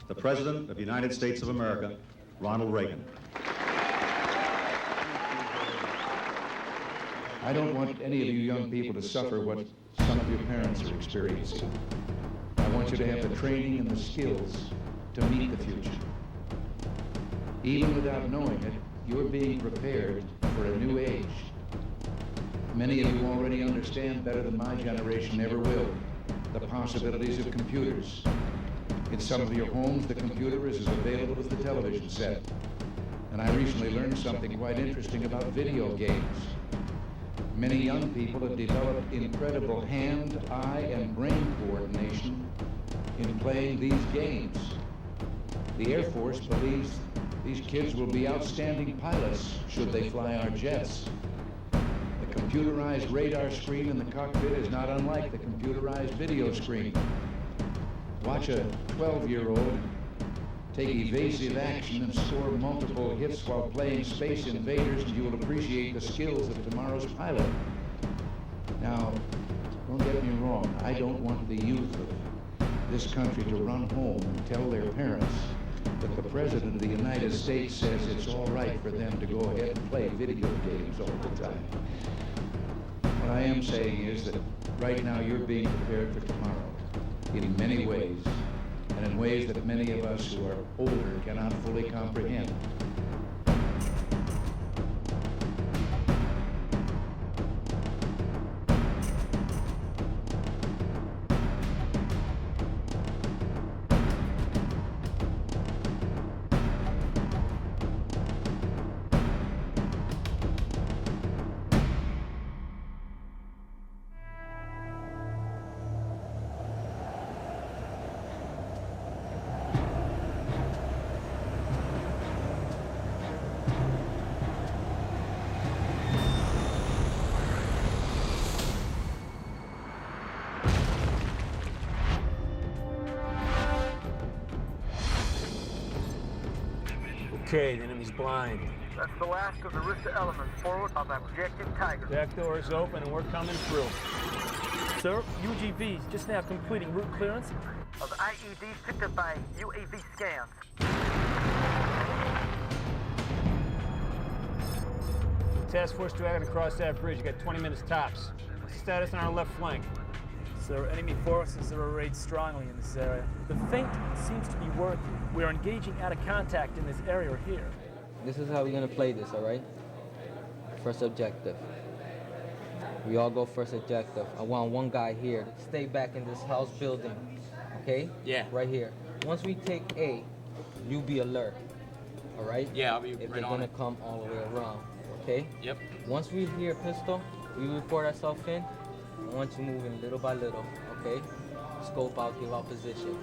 the President of the United States of America, Ronald Reagan. I don't want any of you young people to suffer what some of your parents are experiencing. I want you to have the training and the skills to meet the future. Even without knowing it, you're being prepared for a new age. Many of you already understand better than my generation ever will the possibilities of computers. In some of your homes, the computer is as available as the television set. And I recently learned something quite interesting about video games. Many young people have developed incredible hand, eye, and brain coordination in playing these games. The Air Force believes these kids will be outstanding pilots should they fly our jets. The computerized radar screen in the cockpit is not unlike the computerized video screen. Watch a 12-year-old take evasive action and score multiple hits while playing Space Invaders, and you will appreciate the skills of tomorrow's pilot. Now, don't get me wrong, I don't want the youth of this country to run home and tell their parents that the President of the United States says it's all right for them to go ahead and play video games all the time. What I am saying is that right now you're being prepared for tomorrow in many ways, and in ways that many of us who are older cannot fully comprehend. Okay, the enemy's blind. That's the last of the Rooster elements forward of Objective Tiger. Back door is open and we're coming through. Sir, UGVs just now completing route clearance of IEDs picked up by UAV scans. Task Force Dragon across that bridge. You got 20 minutes tops. What's the status on our left flank? Sir, enemy forces are arrayed strongly in this area. The feint seems to be working. We are engaging out of contact in this area here. This is how we're gonna play this, all right? First objective. We all go first objective. I want one guy here to stay back in this house building, okay? Yeah. Right here. Once we take A, you be alert, all right? Yeah, I'll be if right they're gonna on it. come all the way around, okay? Yep. Once we hear pistol, we report ourselves in. I want you moving little by little, okay? Scope out, give out position.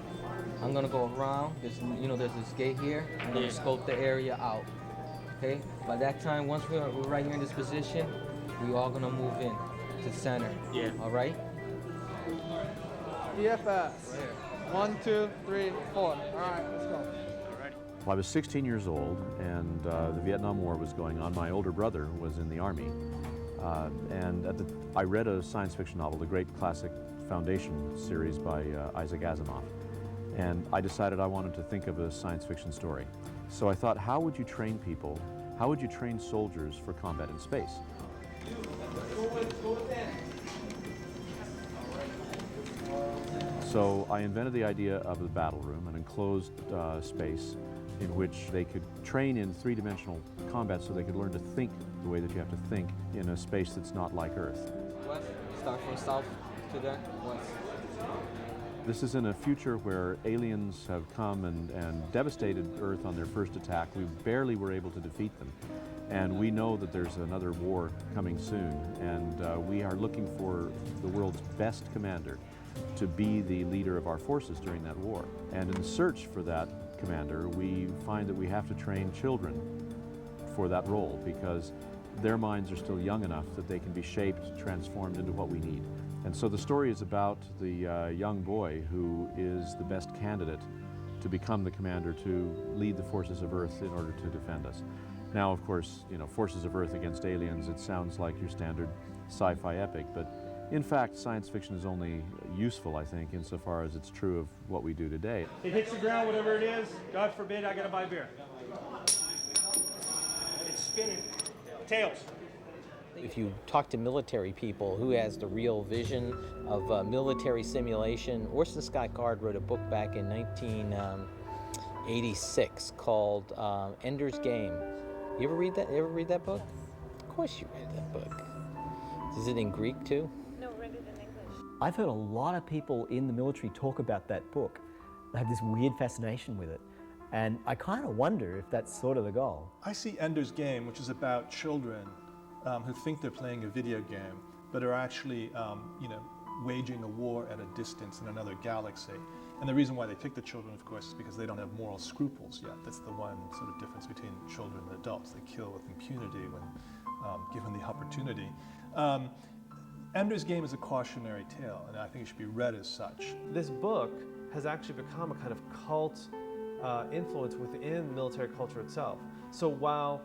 I'm gonna go around. There's this gate here. I'm gonna scope the area out, okay? By that time, once we're right here in this position, we all gonna move in to center. Yeah. All right? DFS. 1, 2, 3, 4. All right, let's go. Well, I was 16 years old, and the Vietnam War was going on. My older brother was in the Army. I read a science fiction novel, the great classic Foundation series by Isaac Asimov. And I decided I wanted to think of a science fiction story. So I thought, how would you train people? How would you train soldiers for combat in space? So I invented the idea of the battle room, an enclosed space in which they could train in three-dimensional combat so they could learn to think the way that you have to think in a space that's not like Earth. West, start from south to there, west. This is in a future where aliens have come and devastated Earth on their first attack. We barely were able to defeat them. And we know that there's another war coming soon. And we are looking for the world's best commander to be the leader of our forces during that war. And in the search for that commander, we find that we have to train children for that role because their minds are still young enough that they can be shaped, transformed into what we need. And so the story is about the young boy who is the best candidate to become the commander to lead the forces of Earth in order to defend us. Now, of course, forces of Earth against aliens, it sounds like your standard sci-fi epic, but In fact, science fiction is only useful, I think, insofar as it's true of what we do today. It hits the ground, whatever it is. God forbid, I gotta buy beer. It's spinning. Tails. If you talk to military people, who has the real vision of military simulation? Orson Scott Card wrote a book back in 1986 called Ender's Game. You ever read that? Ever read that book? Of course you read that book. Is it in Greek too? No, read it in English. I've heard a lot of people in the military talk about that book. They have this weird fascination with it. And I kind of wonder if that's sort of the goal. I see Ender's Game, which is about children who think they're playing a video game, but are actually, waging a war at a distance in another galaxy. And the reason why they pick the children, of course, is because they don't have moral scruples yet. That's the one sort of difference between children and adults. They kill with impunity when given the opportunity. Ender's Game is a cautionary tale, and I think it should be read as such. This book has actually become a kind of cult influence within military culture itself. So while,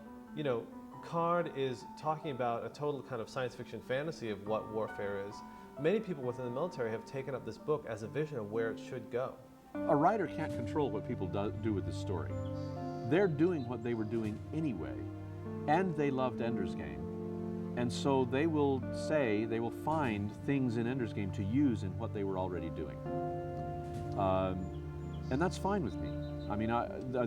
Card is talking about a total kind of science fiction fantasy of what warfare is, many people within the military have taken up this book as a vision of where it should go. A writer can't control what people do with this story. They're doing what they were doing anyway, and they loved Ender's Game. And so they will find things in Ender's Game to use in what they were already doing. And that's fine with me. I mean,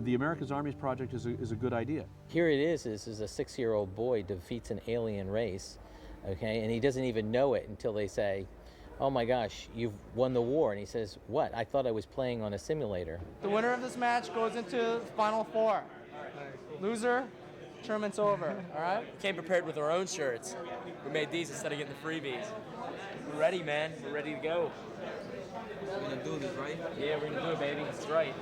the America's Armies project is a good idea. Here it is a 6-year-old boy defeats an alien race, okay, and he doesn't even know it until they say, oh my gosh, you've won the war. And he says, what? I thought I was playing on a simulator. The winner of this match goes into Final Four. Loser, tournament's over, all right? Came prepared with our own shirts. We made these instead of getting the freebies. We're ready, man. We're ready to go. We're gonna do this, right? Yeah, we're gonna do it, baby. That's right.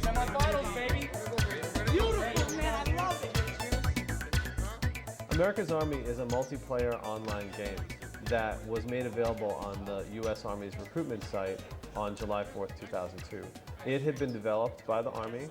Semifinals, baby. Beautiful, man. I love it. America's Army is a multiplayer online game that was made available on the U.S. Army's recruitment site on July 4th, 2002. It had been developed by the Army.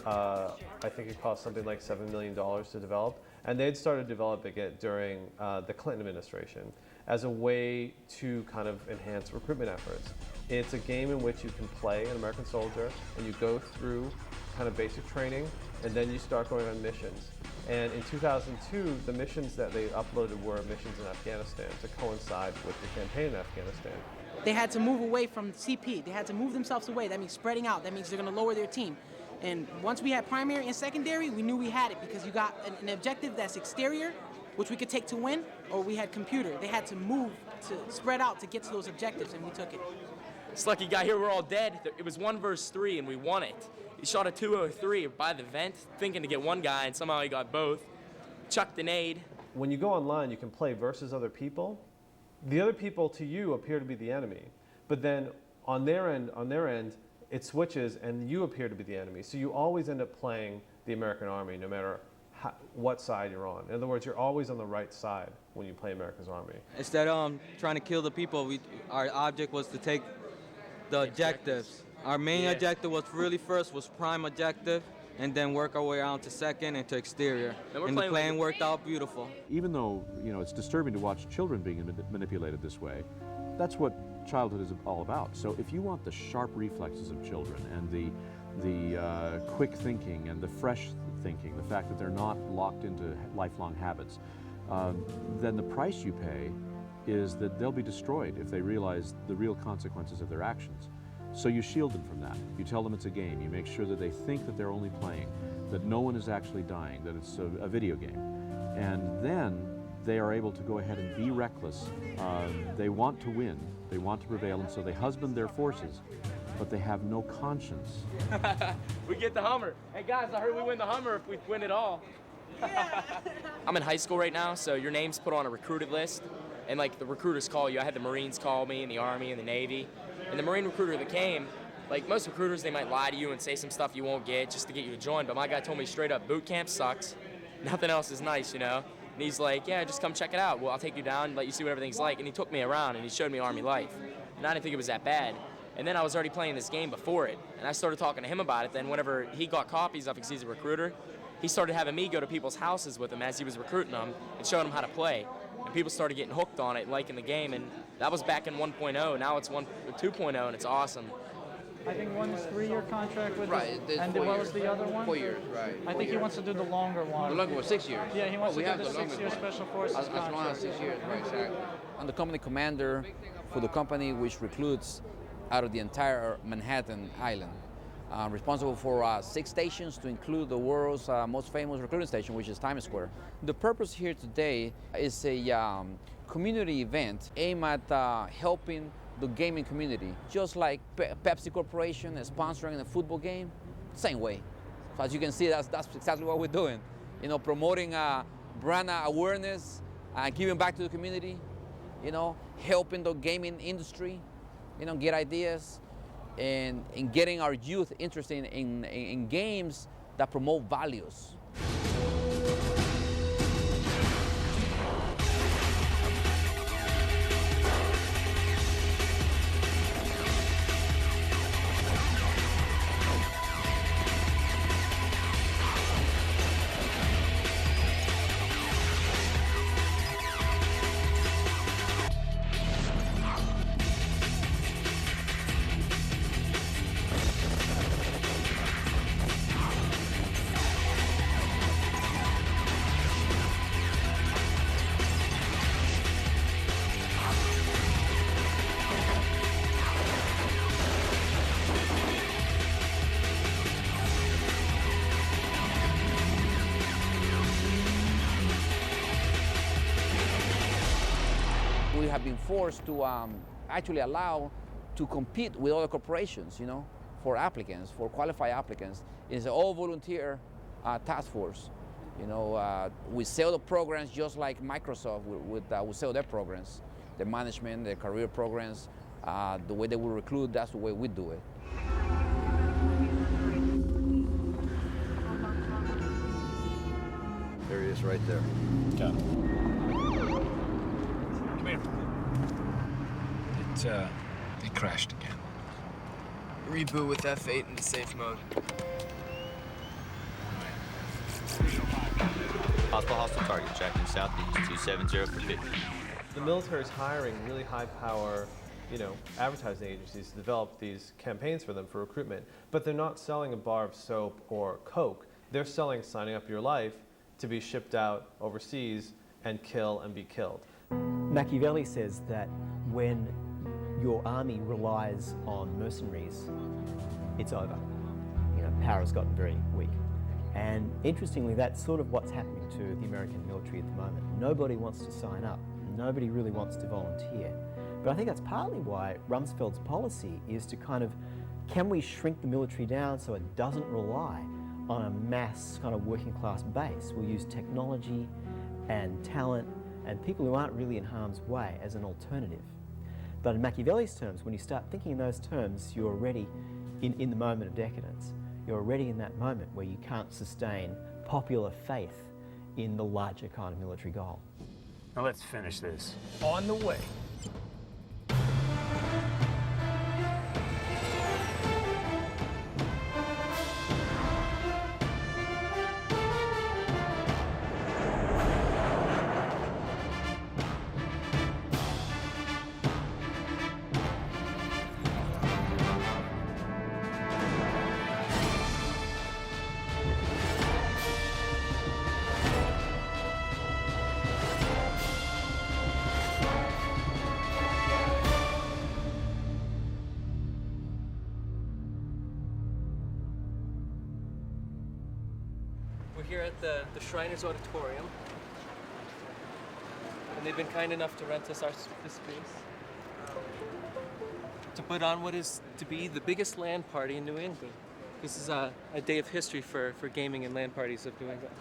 I think it cost something like $7 million to develop, and they'd started developing it during the Clinton administration as a way to kind of enhance recruitment efforts. It's a game in which you can play an American soldier, and you go through kind of basic training, and then you start going on missions. And in 2002, the missions that they uploaded were missions in Afghanistan to coincide with the campaign in Afghanistan. They had to move away from CP. They had to move themselves away. That means spreading out. That means they're going to lower their team. And once we had primary and secondary, we knew we had it because you got an objective that's exterior, which we could take to win, or we had computer. They had to move to spread out to get to those objectives, and we took it. This lucky guy here, we're all dead. It was 1 versus 3, and we won it. He shot a 203 by the vent, thinking to get one guy, and somehow he got both. Chucked an aid. When you go online, you can play versus other people. The other people to you appear to be the enemy, but then on their end, it switches, and you appear to be the enemy. So you always end up playing the American Army, no matter what side you're on. In other words, you're always on the right side when you play America's Army. Instead of trying to kill the people, our object was to take the objectives. Our main objective was prime objective, and then work our way out to second and to exterior. And the plan worked out beautiful. Even though, it's disturbing to watch children being manipulated this way, that's what childhood is all about. So if you want the sharp reflexes of children and the quick thinking and the fresh thinking, the fact that they're not locked into lifelong habits, then the price you pay is that they'll be destroyed if they realize the real consequences of their actions. So you shield them from that. You tell them it's a game. You make sure that they think that they're only playing, that no one is actually dying, that it's a video game. And then they are able to go ahead and be reckless. They want to win, they want to prevail, and so they husband their forces, but they have no conscience. We get the Hummer. Hey guys, I heard we win the Hummer if we win it all. I'm in high school right now, so your name's put on a recruited list, and like the recruiters call you. I had the Marines call me, and the Army, and the Navy. And the Marine recruiter that came, like most recruiters, they might lie to you and say some stuff you won't get just to get you to join, but my guy told me straight up, boot camp sucks. Nothing else is nice, you know? And he's like, yeah, just come check it out. Well, I'll take you down and let you see what everything's like. And he took me around and he showed me Army life. And I didn't think it was that bad. And then I was already playing this game before it. And I started talking to him about it. Then whenever he got copies of it, because he's a recruiter, he started having me go to people's houses with him as he was recruiting them and showing them how to play. And people started getting hooked on it, liking the game. And that was back in 1.0. Now it's 2.0, and it's awesome. I think one is 3-year contract with right, and what was the other one? 4 years, right. I think he wants to do the longer one. The longer one, 6 years. Yeah, he wants to do the longer 6-year one. Special Forces as contract. long as 6 years, right, exactly. I'm the company commander for the company which recruits out of the entire Manhattan Island. Responsible for 6 stations to include the world's most famous recruiting station, which is Times Square. The purpose here today is a community event aimed at helping the gaming community. Just like Pepsi Corporation is sponsoring a football game, same way. So as you can see, that's exactly what we're doing. You know, promoting brand awareness, giving back to the community, you know, helping the gaming industry, you know, get ideas, and getting our youth interested in games that promote values. We have been forced to actually allow to compete with other corporations, you know, for applicants, for qualified applicants. It's an all-volunteer task force. You know, we sell the programs just like Microsoft would sell their programs, their management, their career programs. The way they will recruit, that's the way we do it. There he is right there. Got him. Come here. It crashed again. Reboot with F8 into safe mode. Possible hostile target tracking southeast 270 for 50. The military is hiring really high-power, you know, advertising agencies to develop these campaigns for them for recruitment, but they're not selling a bar of soap or Coke. They're selling signing up your life to be shipped out overseas and kill and be killed. Machiavelli says that when your army relies on mercenaries, it's over. You know, power has gotten very weak. And interestingly, that's sort of what's happening to the American military at the moment. Nobody wants to sign up. Nobody really wants to volunteer. But I think that's partly why Rumsfeld's policy is to kind of, can we shrink the military down so it doesn't rely on a mass kind of working class base? We'll use technology and talent and people who aren't really in harm's way as an alternative. But in Machiavelli's terms, when you start thinking in those terms, you're already in the moment of decadence. You're already in that moment where you can't sustain popular faith in the larger kind of military goal. Now let's finish this. On the way. here at the Shriners Auditorium, and they've been kind enough to rent us this space to put on what is to be the biggest LAN party in New England. This is a day of history for gaming and LAN parties of New England.